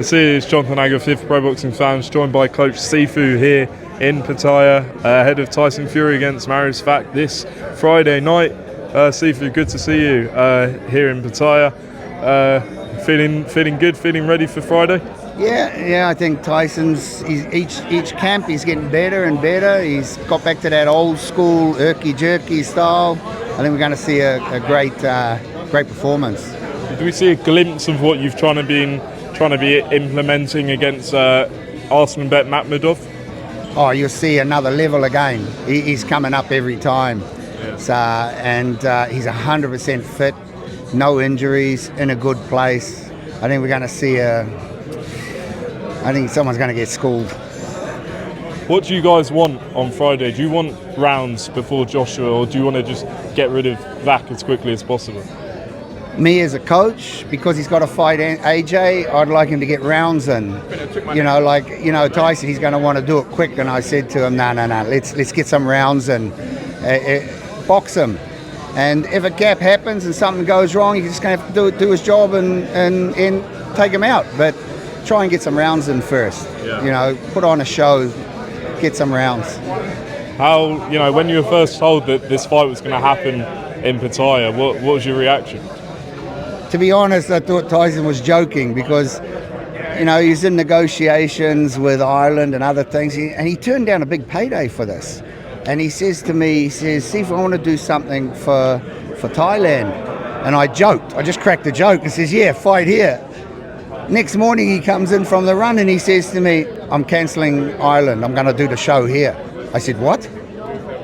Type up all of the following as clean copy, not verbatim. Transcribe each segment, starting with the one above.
This is Jonathan Agger, 5th Pro Boxing Fans, joined by Coach Sifu here in Pattaya, ahead of Tyson Fury against Marius Fact this Friday night. Sifu, good to see you here in Pattaya. Feeling good, feeling ready for Friday? Yeah. I think Tyson's each camp he's getting better and better. He's got back to that old school jerky style. I think we're going to see a great performance. Do we see a glimpse of what you've trying to be implementing against Arslanbek Makhmudov? Oh, you'll see another level again. He's coming up every time. Yes. He's 100% fit, no injuries, in a good place. I think we're going to see I think someone's going to get schooled. What do you guys want on Friday? Do you want rounds before Joshua, or do you want to just get rid of Vac as quickly as possible? Me as a coach, because he's got to fight AJ, I'd like him to get rounds in. Tyson, he's going to want to do it quick, and I said to him, no, let's get some rounds in, box him. And if a gap happens and something goes wrong, he's just going to have to do his job and take him out. But try and get some rounds in first. Yeah. Put on a show, get some rounds. How, when you were first told that this fight was going to happen in Pattaya, what was your reaction? To be honest, I thought Tyson was joking because, he's in negotiations with Ireland and other things, and he turned down a big payday for this. And he says to me, Sifu, I want to do something for Thailand. And I joked. I just cracked a joke and says, yeah, fight here. Next morning he comes in from the run and he says to me, I'm cancelling Ireland. I'm going to do the show here. I said, what?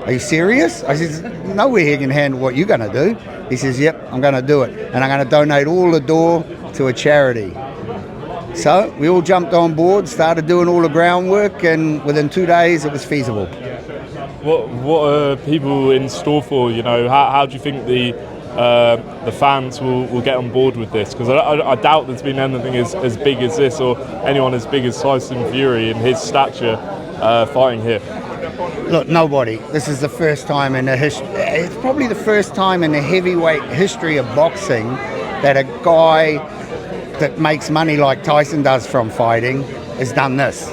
Are you serious? I said, no way he can handle what you're going to do. He says, yep, I'm going to do it. And I'm going to donate all the dough to a charity. So we all jumped on board, started doing all the groundwork, and within 2 days it was feasible. What are people in store for? How do you think the fans will get on board with this? Because I doubt there's been anything as big as this, or anyone as big as Tyson Fury in his stature fighting here. Look, nobody. This is the first time in the history. It's probably the first time in the heavyweight history of boxing that a guy that makes money like Tyson does from fighting has done this.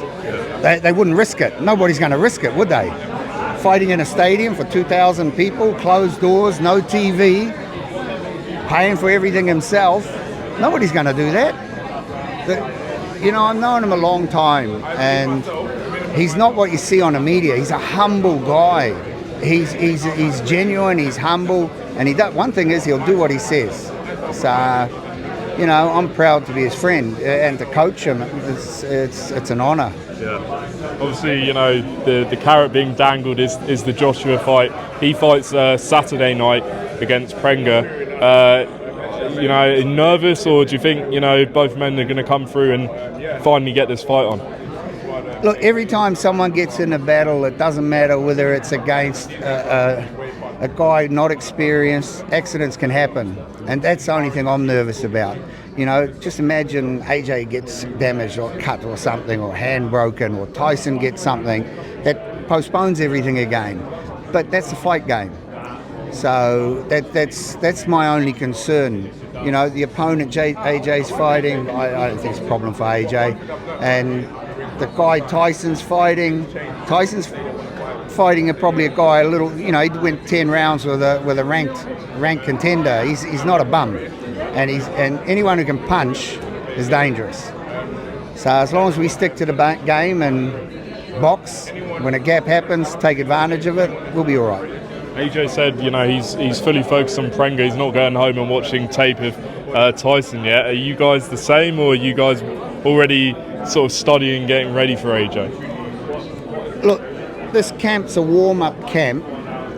They wouldn't risk it. Nobody's going to risk it, would they? Fighting in a stadium for 2,000 people, closed doors, no TV, paying for everything himself. Nobody's going to do that. I've known him a long time, and he's not what you see on the media. He's a humble guy. He's genuine. He's humble, and one thing is he'll do what he says. So, I'm proud to be his friend and to coach him. It's an honour. Yeah. Obviously, the carrot being dangled is the Joshua fight. He fights Saturday night against Prenga. Nervous, or do you think both men are going to come through and finally get this fight on? Look, every time someone gets in a battle, it doesn't matter whether it's against a guy not experienced. Accidents can happen, and that's the only thing I'm nervous about. Just imagine AJ gets damaged or cut or something, or hand broken, or Tyson gets something that postpones everything again. But that's the fight game. So that's my only concern. The opponent AJ's fighting, I don't think it's a problem for AJ. And the guy Tyson's fighting probably a guy a little, he went 10 rounds with a ranked contender. He's not a bum. And anyone who can punch is dangerous. So as long as we stick to the game and box, when a gap happens, take advantage of it, we'll be all right. AJ said, he's fully focused on Prenga. He's not going home and watching tape of Tyson yet. Are you guys the same, or are you guys already sort of studying, getting ready for AJ? Look, this camp's a warm-up camp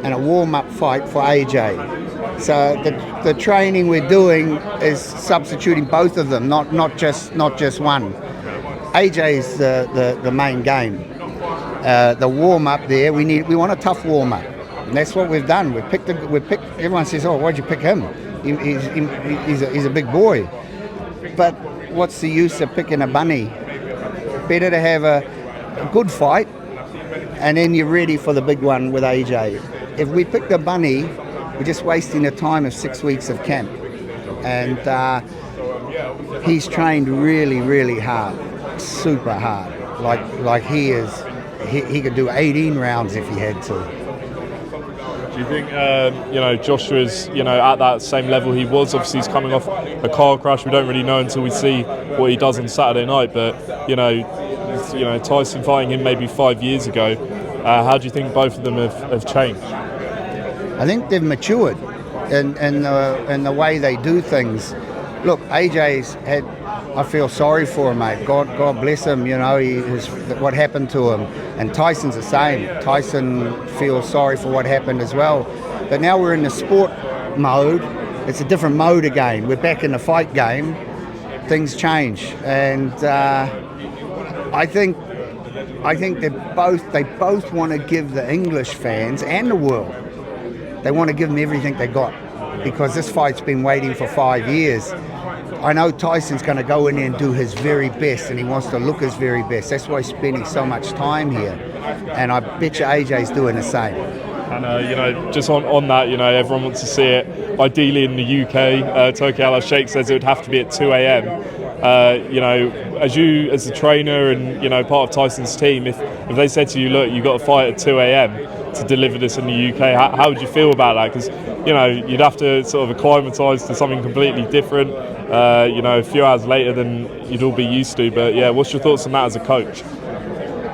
and a warm-up fight for AJ. So the training we're doing is substituting both of them, not just one. AJ's the main game. The warm-up there, we want a tough warm-up. And that's what we've done. We picked. Everyone says, "Oh, why'd you pick him? He's a big boy." But what's the use of picking a bunny? Better to have a good fight, and then you're ready for the big one with AJ. If we pick the bunny, we're just wasting the time of 6 weeks of camp. And he's trained really, really hard, super hard. Like he could do 18 rounds if he had to. Do you think, Joshua's, at that same level he was? Obviously, he's coming off a car crash. We don't really know until we see what he does on Saturday night. But, Tyson fighting him maybe 5 years ago. How do you think both of them have changed? I think they've matured in the way they do things. Look, AJ's had. I feel sorry for him, mate. God bless him. What happened to him. And Tyson's the same. Tyson feels sorry for what happened as well. But now we're in the sport mode. It's a different mode again. We're back in the fight game. Things change, and I think they both want to give the English fans and the world. They want to give them everything they got, because this fight's been waiting for 5 years. I know Tyson's going to go in there and do his very best, and he wants to look his very best. That's why he's spending so much time here. And I bet you AJ's doing the same. And, just on that, everyone wants to see it ideally in the UK. Tokyo Al Sheikh says it would have to be at 2 a.m. As you, as a trainer and, part of Tyson's team, if they said to you, look, you've got to fight at 2 a.m. to deliver this in the UK, how would you feel about that? Because, you'd have to sort of acclimatise to something completely different, a few hours later than you'd all be used to. But, yeah, what's your thoughts on that as a coach?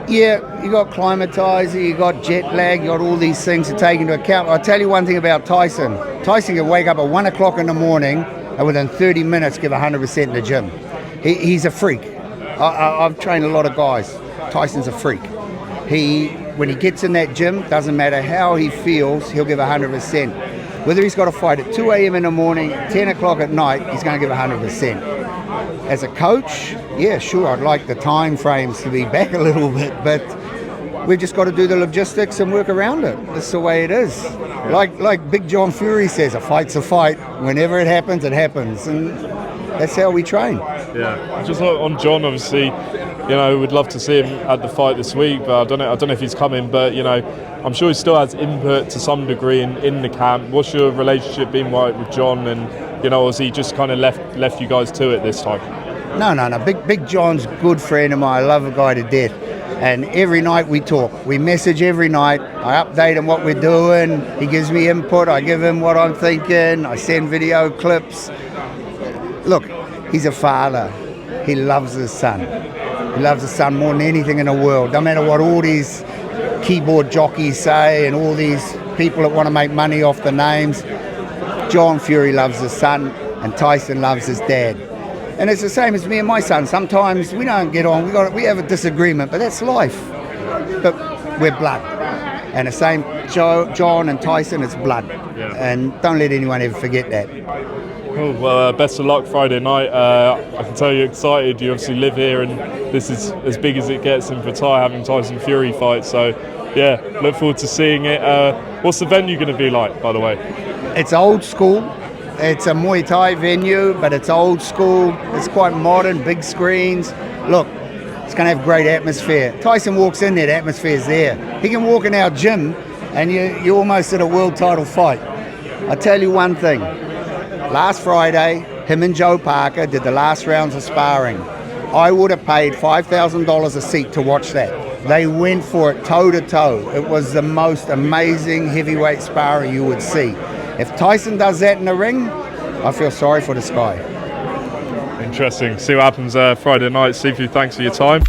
Yeah, you got climatiser, you got jet lag, you got all these things to take into account. I'll tell you one thing about Tyson. Tyson can wake up at 1 o'clock in the morning and within 30 minutes give 100% in the gym. He's a freak. I've trained a lot of guys. Tyson's a freak. When he gets in that gym, doesn't matter how he feels, he'll give 100%. Whether he's got to fight at 2 a.m. in the morning, 10 o'clock at night, he's going to give 100%. As a coach, yeah, sure, I'd like the time frames to be back a little bit, but we've just got to do the logistics and work around it. That's the way it is. Like Big John Fury says, a fight's a fight. Whenever it happens, and that's how we train. Yeah, just on John, obviously, we'd love to see him at the fight this week, but I don't know if he's coming, but I'm sure he still has input to some degree in the camp. What's your relationship been like with John, and has he just kind of left you guys to it this time? No. Big John's a good friend of mine. I love the guy to death. And every night we talk. We message every night. I update him what we're doing. He gives me input. I give him what I'm thinking. I send video clips. Look, he's a father. He loves his son. He loves his son more than anything in the world. No matter what all these keyboard jockeys say and all these people that want to make money off the names, John Fury loves his son and Tyson loves his dad. And it's the same as me and my son. Sometimes we don't get on. We have a disagreement, but that's life. But we're blood. And the same, John and Tyson, it's blood. Yeah. And don't let anyone ever forget that. Cool. Well, best of luck Friday night. I can tell you're excited. You obviously live here, and this is as big as it gets in Pattaya, having Tyson Fury fight. So, yeah, look forward to seeing it. What's the venue going to be like, by the way? It's old school. It's a Muay Thai venue, but it's old school. It's quite modern, big screens. Look, it's going to have great atmosphere. Tyson walks in there, the atmosphere's there. He can walk in our gym, and you're almost at a world title fight. I'll tell you one thing. Last Friday, him and Joe Parker did the last rounds of sparring. I would have paid $5,000 a seat to watch that. They went for it toe to toe. It was the most amazing heavyweight sparring you would see. If Tyson does that in the ring, I feel sorry for this guy. Interesting. See what happens Friday night. Sifu, thanks for your time.